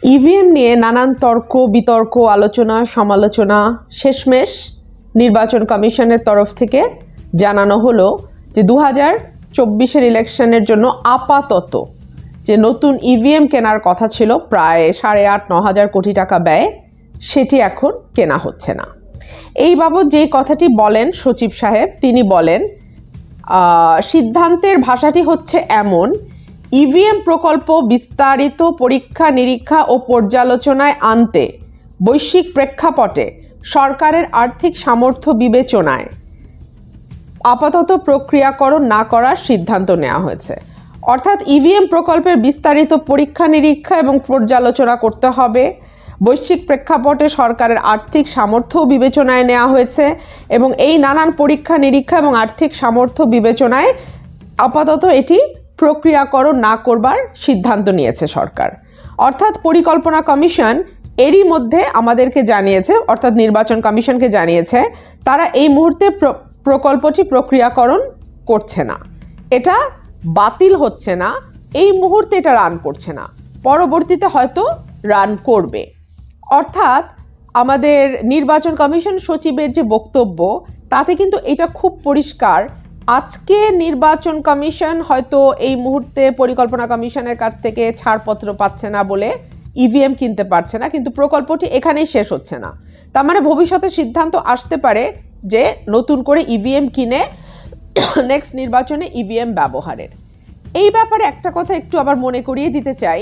EVM নিয়ে নানান তর্ক বিতর্ক আলোচনা সমালোচনা শেষমেশ নির্বাচন কমিশনের তরফ থেকে জানানো হলো যে 2024-এর ইলেকশনের জন্য আপাতত যে নতুন ইভিএম কেনার কথা ছিল প্রায় 8.5-9 হাজার কোটি টাকা ব্যয়, সেটি এখন কেনা হচ্ছে না। এই বাবদ যেই কথাটি বলেন সচিব সাহেব, তিনি বলেন সিদ্ধান্তের ভাষাটি হচ্ছে এমন, ইভিএম প্রকল্প বিস্তারিত পরীক্ষা নিরীক্ষা ও পর্যালোচনায় আনতে বৈশ্বিক প্রেক্ষাপটে সরকারের আর্থিক সামর্থ্য বিবেচনায় আপাতত প্রক্রিয়াকরণ না করার সিদ্ধান্ত নেওয়া হয়েছে। অর্থাৎ ইভিএম প্রকল্পের বিস্তারিত পরীক্ষা নিরীক্ষা এবং পর্যালোচনা করতে হবে, বৈশ্বিক প্রেক্ষাপটে সরকারের আর্থিক সামর্থ্য বিবেচনায় নেওয়া হয়েছে এবং এই নানান পরীক্ষা নিরীক্ষা এবং আর্থিক সামর্থ্য বিবেচনায় আপাতত এটি প্রক্রিয়াকরণ না করবার সিদ্ধান্ত নিয়েছে সরকার। অর্থাৎ পরিকল্পনা কমিশন এরই মধ্যে আমাদেরকে জানিয়েছে, অর্থাৎ নির্বাচন কমিশনকে জানিয়েছে তারা এই মুহূর্তে প্রকল্পটি প্রক্রিয়াকরণ করছে না, এটা বাতিল হচ্ছে না, এই মুহূর্তে এটা রান করছে না, পরবর্তীতে হয়তো রান করবে। অর্থাৎ আমাদের নির্বাচন কমিশন সচিবের যে বক্তব্য তাতে কিন্তু এটা খুব পরিষ্কার, আজকে নির্বাচন কমিশন হয়তো এই মুহূর্তে পরিকল্পনা কমিশনের কাছ থেকে ছাড়পত্র পাচ্ছে না বলে ইভিএম কিনতে পারছে না, কিন্তু প্রকল্পটি এখানেই শেষ হচ্ছে না। তার মানে ভবিষ্যতে সিদ্ধান্ত আসতে পারে যে নতুন করে ইভিএম কিনে নেক্সট নির্বাচনে ইভিএম ব্যবহারের। এই ব্যাপারে একটা কথা একটু আবার মনে করিয়ে দিতে চাই,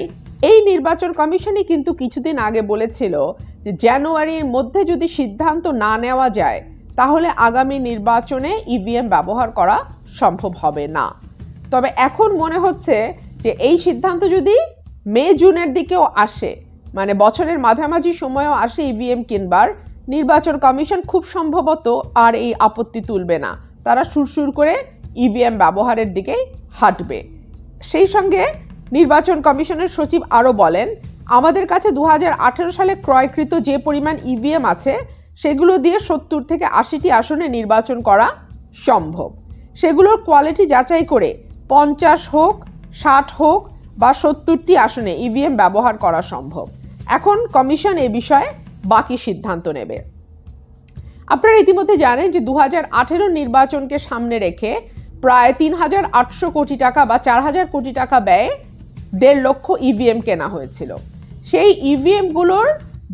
এই নির্বাচন কমিশনই কিন্তু কিছুদিন আগে বলেছিল যে জানুয়ারির মধ্যে যদি সিদ্ধান্ত না নেওয়া যায় তাহলে আগামী নির্বাচনে ইভিএম ব্যবহার করা সম্ভব হবে না। তবে এখন মনে হচ্ছে যে এই সিদ্ধান্ত যদি মে জুনের দিকেও আসে, মানে বছরের মাঝামাঝি সময়েও আসে ইভিএম কিনবার, নির্বাচন কমিশন খুব সম্ভবত আর এই আপত্তি তুলবে না, তারা সুরসুর করে ইভিএম ব্যবহারের দিকেই হাঁটবে। সেই সঙ্গে নির্বাচন কমিশনের সচিব আরও বলেন, আমাদের কাছে 2018 সালে ক্রয়কৃত যে পরিমাণ ইভিএম আছে সেগুলো দিয়ে 70 থেকে 80টি আসনে নির্বাচন করা সম্ভব। সেগুলোর কোয়ালিটি যাচাই করে 50 হোক 60 হোক বা 70টি আসনে ইভিএম ব্যবহার করা সম্ভব। এখন কমিশন এ বিষয়ে বাকি সিদ্ধান্ত নেবে। আপনারা ইতিমধ্যে জানেন যে 2018 নির্বাচনকে সামনে রেখে প্রায় 3,800 কোটি টাকা বা 4,000 কোটি টাকা ব্যয়ে 1.5 লক্ষ ইভিএম কেনা হয়েছিল। সেই ইভিএমগুলোর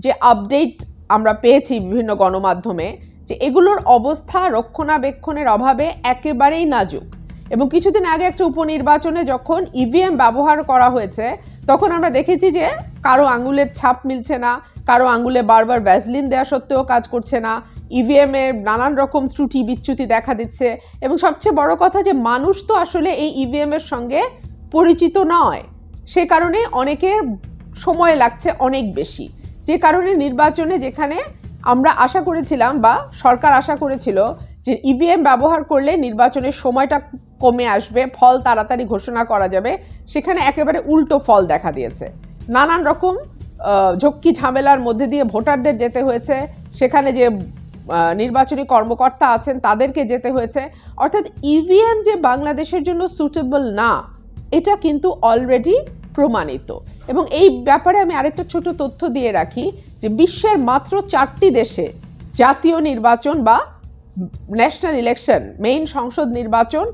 যে আপডেট আমরা পেয়েছি বিভিন্ন গণমাধ্যমে, যে এগুলোর অবস্থা রক্ষণাবেক্ষণের অভাবে একেবারেই নাজুক, এবং কিছুদিন আগে একটা উপনির্বাচনে যখন ইভিএম ব্যবহার করা হয়েছে তখন আমরা দেখেছি যে কারো আঙুলের ছাপ মিলছে না, কারো আঙুলে বারবার ভ্যাসলিন দেওয়া সত্ত্বেও কাজ করছে না, ইভিএম এর নানান রকম ত্রুটি বিচ্যুতি দেখা দিচ্ছে, এবং সবচেয়ে বড় কথা যে মানুষ তো আসলে এই ইভিএম এর সঙ্গে পরিচিত নয়, সে কারণে অনেকের সময় লাগছে অনেক বেশি, যে কারণে নির্বাচনে যেখানে আমরা আশা করেছিলাম বা সরকার আশা করেছিল যে ইভিএম ব্যবহার করলে নির্বাচনের সময়টা কমে আসবে, ফল তাড়াতাড়ি ঘোষণা করা যাবে, সেখানে একেবারে উল্টো ফল দেখা দিয়েছে। নানান রকম ঝক্কি ঝামেলার মধ্যে দিয়ে ভোটারদের যেতে হয়েছে, সেখানে যে নির্বাচনী কর্মকর্তা আছেন তাদেরকে যেতে হয়েছে। অর্থাৎ ইভিএম যে বাংলাদেশের জন্য সুটেবল না, এটা কিন্তু অলরেডি প্রমাণিত। এবং এই ব্যাপারে আমি আরেকটা ছোট তথ্য দিয়ে রাখি যে বিশ্বের মাত্র 4টি দেশে জাতীয় নির্বাচন বা ন্যাশনাল ইলেকশন, মেইন সংসদ নির্বাচন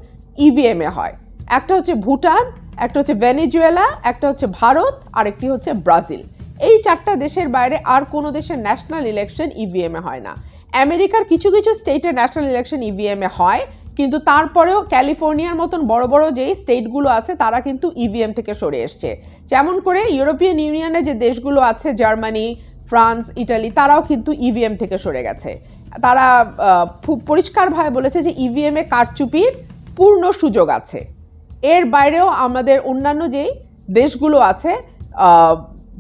ইভিএম এ হয়। একটা হচ্ছে ভুটান, একটা হচ্ছে ভেনেজুয়েলা, একটা হচ্ছে ভারত, আর একটি হচ্ছে ব্রাজিল। এই 4টা দেশের বাইরে আর কোনো দেশের ন্যাশনাল ইলেকশন ইভিএম এ হয় না। আমেরিকার কিছু কিছু স্টেটের ন্যাশনাল ইলেকশন ইভিএম এ হয়, কিন্তু তারপরেও ক্যালিফোর্নিয়ার মতন বড় বড় যেই স্টেটগুলো আছে তারা কিন্তু ইভিএম থেকে সরে এসছে। যেমন করে ইউরোপিয়ান ইউনিয়নে যে দেশগুলো আছে, জার্মানি, ফ্রান্স, ইটালি, তারাও কিন্তু ইভিএম থেকে সরে গেছে। তারা খুব পরিষ্কারভাবে বলেছে যে ইভিএম এ কারচুপির পূর্ণ সুযোগ আছে। এর বাইরেও আমাদের অন্যান্য যেই দেশগুলো আছে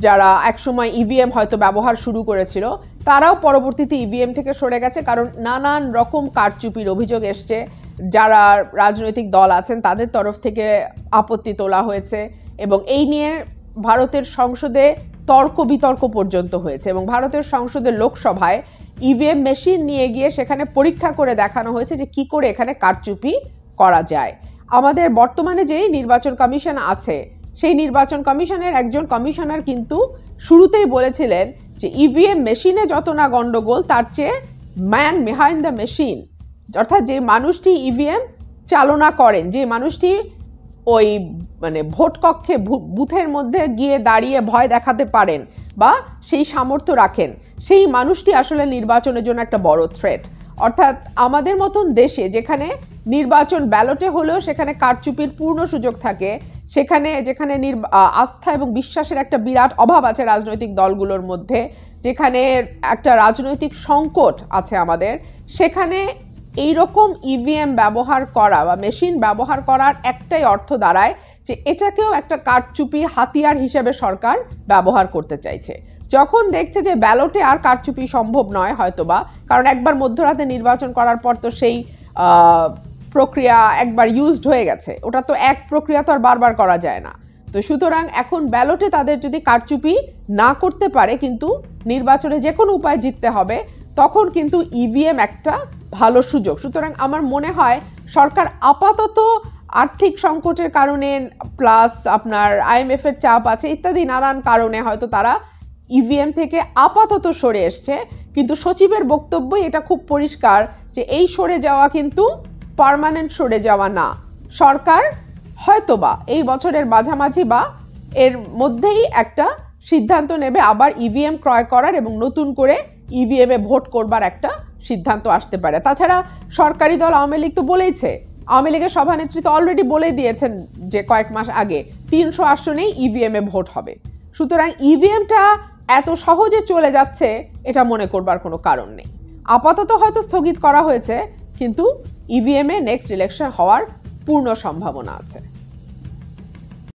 যারা একসময় ইভিএম হয়তো ব্যবহার শুরু করেছিল, তারাও পরবর্তীতে ইভিএম থেকে সরে গেছে, কারণ নানান রকম কারচুপির অভিযোগ এসছে। যারা রাজনৈতিক দল আছেন তাদের তরফ থেকে আপত্তি তোলা হয়েছে, এবং এই নিয়ে ভারতের সংসদে তর্ক বিতর্ক পর্যন্ত হয়েছে, এবং ভারতের সংসদের লোকসভায় ইভিএম মেশিন নিয়ে গিয়ে সেখানে পরীক্ষা করে দেখানো হয়েছে যে কি করে এখানে কারচুপি করা যায়। আমাদের বর্তমানে যেই নির্বাচন কমিশন আছে সেই নির্বাচন কমিশনের একজন কমিশনার কিন্তু শুরুতেই বলেছিলেন যে ইভিএম মেশিনে যত না গন্ডগোল, তার চেয়ে ম্যান বিহাইন্ড দ্য মেশিন, অর্থাৎ যে মানুষটি ইভিএম চালনা করেন, যে মানুষটি ওই মানে ভোট কক্ষে বুথের মধ্যে গিয়ে দাঁড়িয়ে ভয় দেখাতে পারেন বা সেই সামর্থ্য রাখেন, সেই মানুষটি আসলে নির্বাচনের জন্য একটা বড় থ্রেট। অর্থাৎ আমাদের মতন দেশে যেখানে নির্বাচন ব্যালটে হলেও সেখানে কারচুপির পূর্ণ সুযোগ থাকে, যেখানে আস্থা এবং বিশ্বাসের একটা বিরাট অভাব আছে রাজনৈতিক দলগুলোর মধ্যে, যেখানে একটা রাজনৈতিক সংকট আছে আমাদের, সেখানে এইরকম ইভিএম ব্যবহার করা বা মেশিন ব্যবহার করার একটাই অর্থ দাঁড়ায় যে এটাকেও একটা কারচুপি হাতিয়ার হিসেবে সরকার ব্যবহার করতে চাইছে। যখন দেখছে যে ব্যালটে আর কারচুপি সম্ভব নয় হয়তোবা, কারণ একবার মধ্যরাতে নির্বাচন করার পর তো সেই প্রক্রিয়া একবার ইউজড হয়ে গেছে, ওটা তো এক প্রক্রিয়া তো আর বারবার করা যায় না। তো সুতরাং এখন ব্যালটে তাদের যদি কারচুপি না করতে পারে কিন্তু নির্বাচনে যে কোনো উপায় জিততে হবে, তখন কিন্তু ইভিএম একটা ভালো সুযোগ। সুতরাং আমার মনে হয় সরকার আপাতত আর্থিক সংকটের কারণে প্লাস আপনার IMF এর চাপ আছে ইত্যাদি নানান কারণে হয়তো তারা ইভিএম থেকে আপাতত সরে এসছে, কিন্তু সচিবের বক্তব্যই এটা খুব পরিষ্কার যে এই সরে যাওয়া কিন্তু পার্মানেন্ট সরে যাওয়া না। সরকার হয়তোবা এই বছরের মাঝামাঝি বা এর মধ্যেই একটা সিদ্ধান্ত নেবে আবার ইভিএম ক্রয় করার এবং নতুন করে ইভিএম এ ভোট করবার একটা সিদ্ধান্ত আসতে পারে। তাছাড়া সরকারি দল আওয়ামী লীগ তো বলেইছে, আওয়ামী লীগের সভানেত্রী তো অলরেডি বলে দিয়েছেন যে কয়েক মাস আগে 300 আসনেই ইভিএম এ ভোট হবে। সুতরাং ইভিএমটা এত সহজে চলে যাচ্ছে এটা মনে করবার কোনো কারণ নেই। আপাতত হয়তো স্থগিত করা হয়েছে, কিন্তু ইভিএম এ নেক্সট ইলেকশন হওয়ার পূর্ণ সম্ভাবনা আছে।